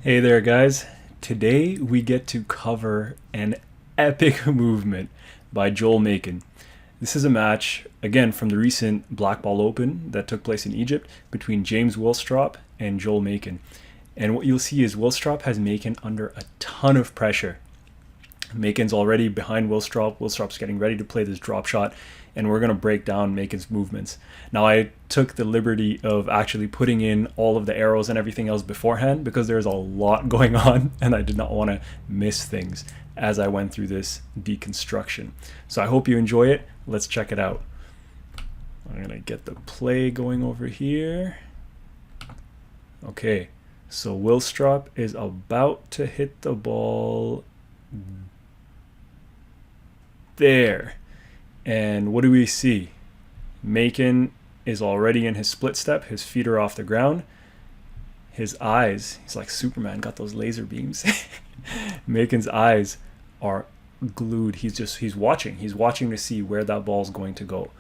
Hey there, guys. Today we get to cover an epic movement by Joel Makin. This is a match, again, from the recent Black Ball Open that took place in Egypt between James Willstrop and Joel Makin. And what you'll see is Willstrop has Makin under a ton of pressure. Makin's already behind Willstrop. Willstrop's getting ready to play this drop shot, and we're going to break down Makin's movements. Now, I took the liberty of actually putting in all of the arrows and everything else beforehand because there's a lot going on, and I did not want to miss things as I went through this deconstruction. So I hope you enjoy it. Let's check it out. I'm going to get the play going over here. Okay, so Willstrop is about to hit the ball there. And what do we see? Makin is already in his split step. His feet are off the ground. His eyes, he's like Superman, got those laser beams. Makin's eyes are glued. He's watching. He's watching to see where that ball's going to go.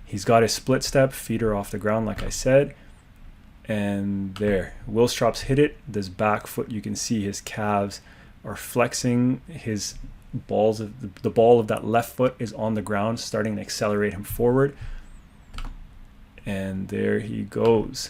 He's got his split step. Feet are off the ground, like I said. And there. Willstrop's hit it. This back foot, you can see his calves are flexing. His balls of the ball of that left foot is on the ground, starting to accelerate him forward. And there he goes.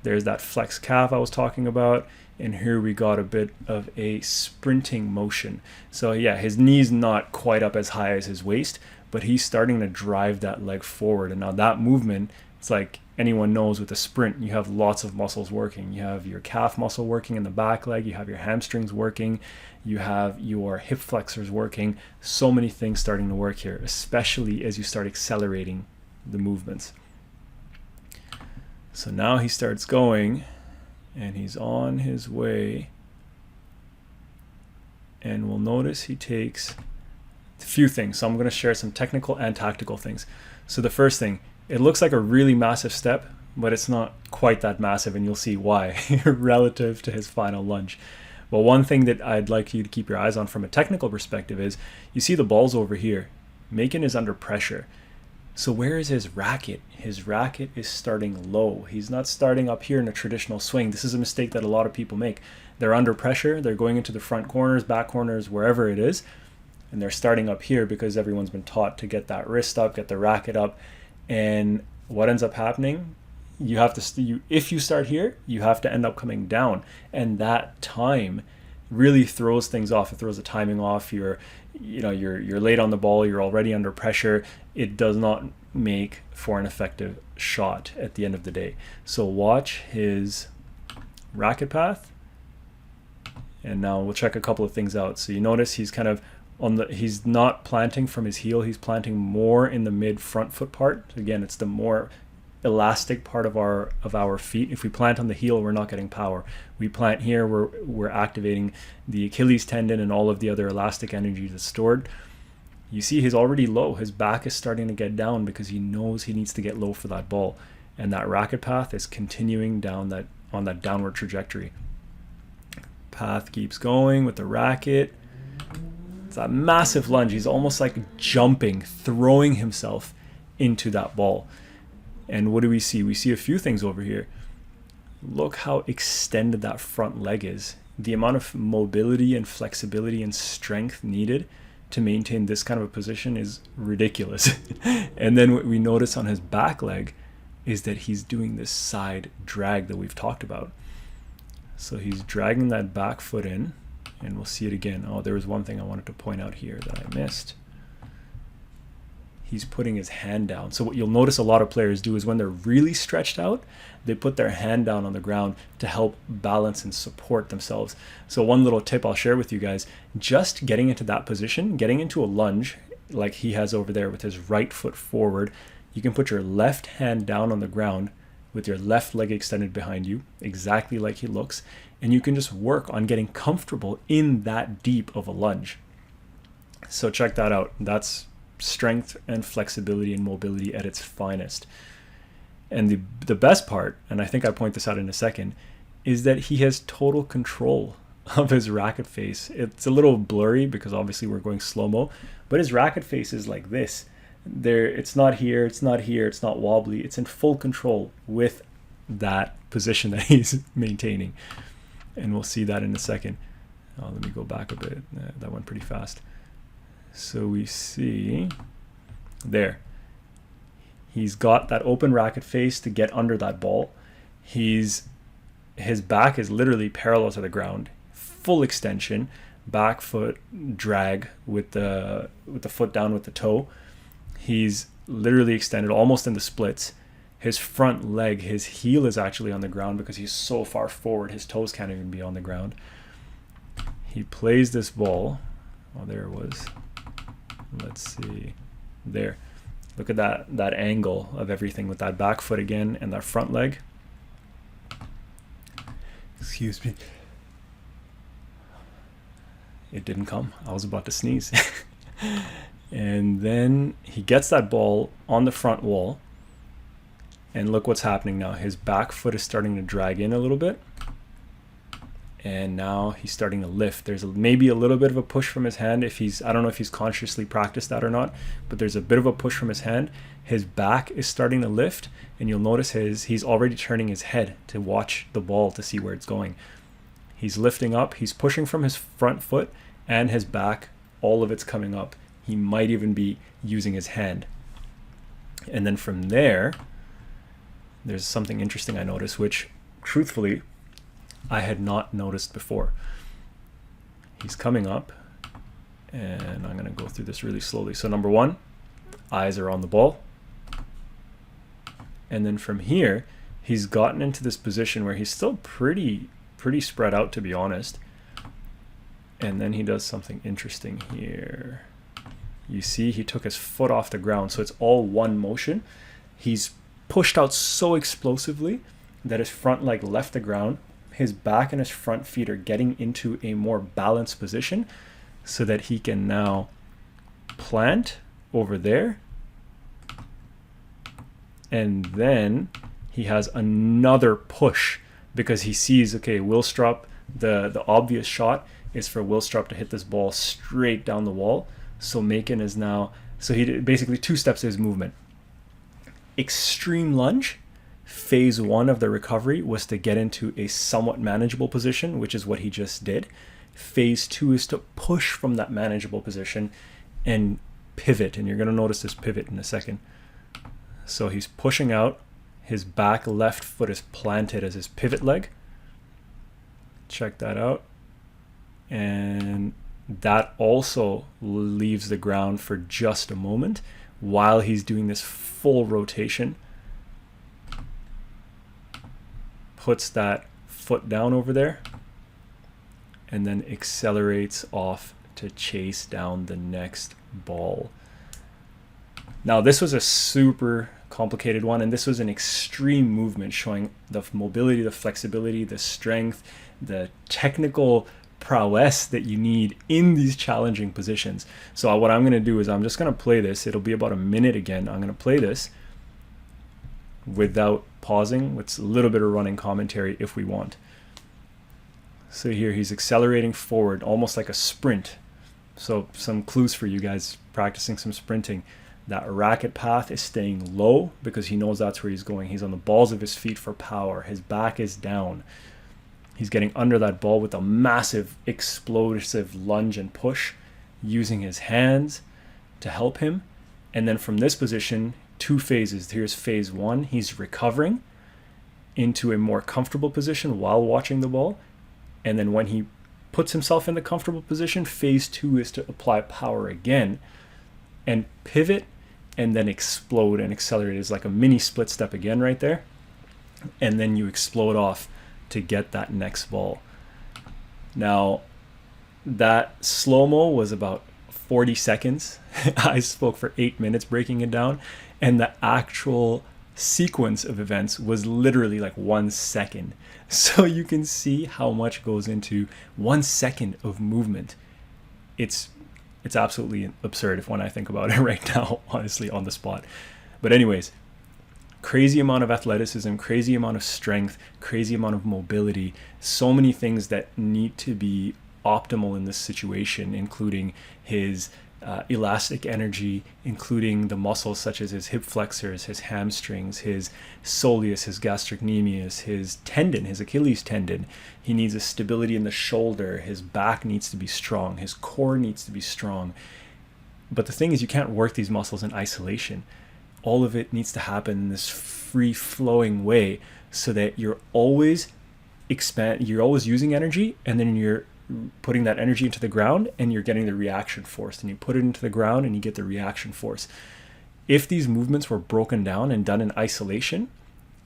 There's that flex calf I was talking about. And here we got a bit of a sprinting motion. So yeah, his knee's not quite up as high as his waist, but he's starting to drive that leg forward. And now that movement, it's like anyone knows with a sprint, you have lots of muscles working. You have your calf muscle working in the back leg, you have your hamstrings working, you have your hip flexors working. So many things starting to work here, especially as you start accelerating the movements. So now he starts going, and he's on his way. And we'll notice he takes a few things. So I'm going to share some technical and tactical things. So the first thing, it looks like a really massive step, but it's not quite that massive, and you'll see why relative to his final lunge. But one thing that I'd like you to keep your eyes on from a technical perspective is you see the balls over here. Makin is under pressure. So where is his racket? His racket is starting low. He's not starting up here in a traditional swing. This is a mistake that a lot of people make. They're under pressure. They're going into the front corners, back corners, wherever it is. And they're starting up here because everyone's been taught to get that wrist up, get the racket up. And what ends up happening, you have to, if you start here, you have to end up coming down. And that time really throws things off. It throws the timing off. You're late on the ball. You're already under pressure. It does not make for an effective shot at the end of the day. So watch his racket path. And now we'll check a couple of things out. So you notice he's kind of he's not planting from his heel. He's planting more in the mid front foot part. Again, it's the more elastic part of our feet. If we plant on the heel, we're not getting power. We plant here, we're activating the Achilles tendon and all of the other elastic energy that's stored. You see he's already low. His back is starting to get down because he knows he needs to get low for that ball. And that racket path is continuing down on that downward trajectory. Path keeps going with the racket. It's a massive lunge. He's almost like jumping, throwing himself into that ball. And what do we see? We see a few things over here. Look how extended that front leg is. The amount of mobility and flexibility and strength needed to maintain this kind of a position is ridiculous. And then what we notice on his back leg is that he's doing this side drag that we've talked about. So he's dragging that back foot in, and we'll see it again. Oh, there was one thing I wanted to point out here that I missed. He's putting his hand down. So what you'll notice a lot of players do is when they're really stretched out, they put their hand down on the ground to help balance and support themselves. So one little tip I'll share with you guys, just getting into that position, getting into a lunge like he has over there with his right foot forward, you can put your left hand down on the ground with your left leg extended behind you, exactly like he looks, and you can just work on getting comfortable in that deep of a lunge. So check that out. That's strength and flexibility and mobility at its finest. And the best part, and I think I point this out in a second, is that he has total control of his racket face. It's a little blurry because obviously we're going slow-mo, but his racket face is like this. It's not here, it's not here, it's not wobbly. It's in full control with that position that he's maintaining. And we'll see that in a second. Let me go back a bit. That went pretty fast. So we see there. He's got that open racket face to get under that ball. His back is literally parallel to the ground, full extension, back foot drag with the foot down with the toe. He's literally extended almost in the splits. His front leg, his heel is actually on the ground because he's so far forward, his toes can't even be on the ground. He plays this ball. Oh, there it was. Let's see. There. Look at that angle of everything with that back foot again and that front leg. Excuse me. It didn't come. I was about to sneeze. And then he gets that ball on the front wall. And look what's happening now. His back foot is starting to drag in a little bit. And now he's starting to lift. There's maybe a little bit of a push from his hand. I don't know if he's consciously practiced that or not, but there's a bit of a push from his hand. His back is starting to lift, and you'll notice he's already turning his head to watch the ball to see where it's going. He's lifting up. He's pushing from his front foot and his back. All of it's coming up. He might even be using his hand. And then from there, there's something interesting I noticed, which truthfully, I had not noticed before. He's coming up, and I'm going to go through this really slowly. So number one, eyes are on the ball. And then from here, he's gotten into this position where he's still pretty spread out, to be honest. And then he does something interesting here. You see, he took his foot off the ground, so it's all one motion. He's pushed out so explosively that his front leg left the ground. His back and his front feet are getting into a more balanced position so that he can now plant over there. And then he has another push because he sees, okay, Willstrup, the obvious shot is for Willstrup to hit this ball straight down the wall. So Makin is now, so he did basically two steps of his movement. Extreme lunge. Phase one of the recovery was to get into a somewhat manageable position, which is what he just did. Phase two is to push from that manageable position and pivot. And you're going to notice this pivot in a second. So he's pushing out. His back left foot is planted as his pivot leg. Check that out. And that also leaves the ground for just a moment while he's doing this full rotation. Puts that foot down over there and then accelerates off to chase down the next ball. Now, this was a super complicated one, and this was an extreme movement showing the mobility, the flexibility, the strength, the technical prowess that you need in these challenging positions. So what I'm going to do is I'm just going to play this. It'll be about a minute again. I'm going to play this without pausing, with a little bit of running commentary if we want. So here he's accelerating forward almost like a sprint. So some clues for you guys practicing some sprinting. That racket path is staying low because he knows that's where he's going. He's on the balls of his feet for power. His back is down. He's getting under that ball with a massive explosive lunge and push, using his hands to help him. And then from this position, two phases. Here's phase one. He's recovering into a more comfortable position while watching the ball. And then when he puts himself in the comfortable position, phase two is to apply power again and pivot and then explode and accelerate. It's like a mini split step again right there. And then you explode off to get that next ball. Now, that slow-mo was about 40 seconds. I spoke for 8 minutes breaking it down. And the actual sequence of events was literally like 1 second. So you can see how much goes into 1 second of movement. It's absolutely absurd when I think about it right now, honestly, on the spot. But anyways, crazy amount of athleticism, crazy amount of strength, crazy amount of mobility, so many things that need to be optimal in this situation, including his elastic energy, including the muscles such as his hip flexors, his hamstrings, his soleus, his gastrocnemius, his tendon, his Achilles tendon. He needs a stability in the shoulder. His back needs to be strong. His core needs to be strong. But the thing is, you can't work these muscles in isolation. All of it needs to happen in this free-flowing way so that you're always using energy, and then you're putting that energy into the ground and you're getting the reaction force, and you put it into the ground and you get the reaction force. If these movements were broken down and done in isolation,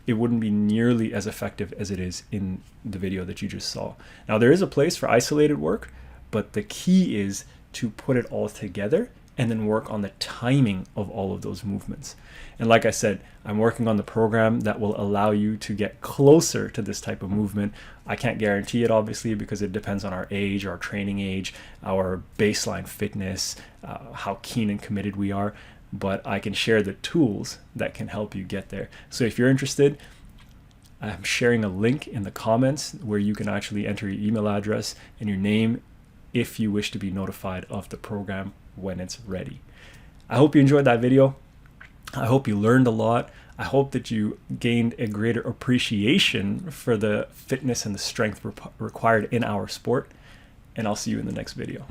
it wouldn't be nearly as effective as it is in the video that you just saw. Now, there is a place for isolated work, but the key is to put it all together and then work on the timing of all of those movements. And like I said, I'm working on the program that will allow you to get closer to this type of movement. I can't guarantee it, obviously, because it depends on our age, our training age, our baseline fitness, how keen and committed we are. But I can share the tools that can help you get there. So if you're interested, I'm sharing a link in the comments where you can actually enter your email address and your name if you wish to be notified of the program when it's ready. I hope you enjoyed that video. I hope you learned a lot. I hope that you gained a greater appreciation for the fitness and the strength required in our sport. And I'll see you in the next video.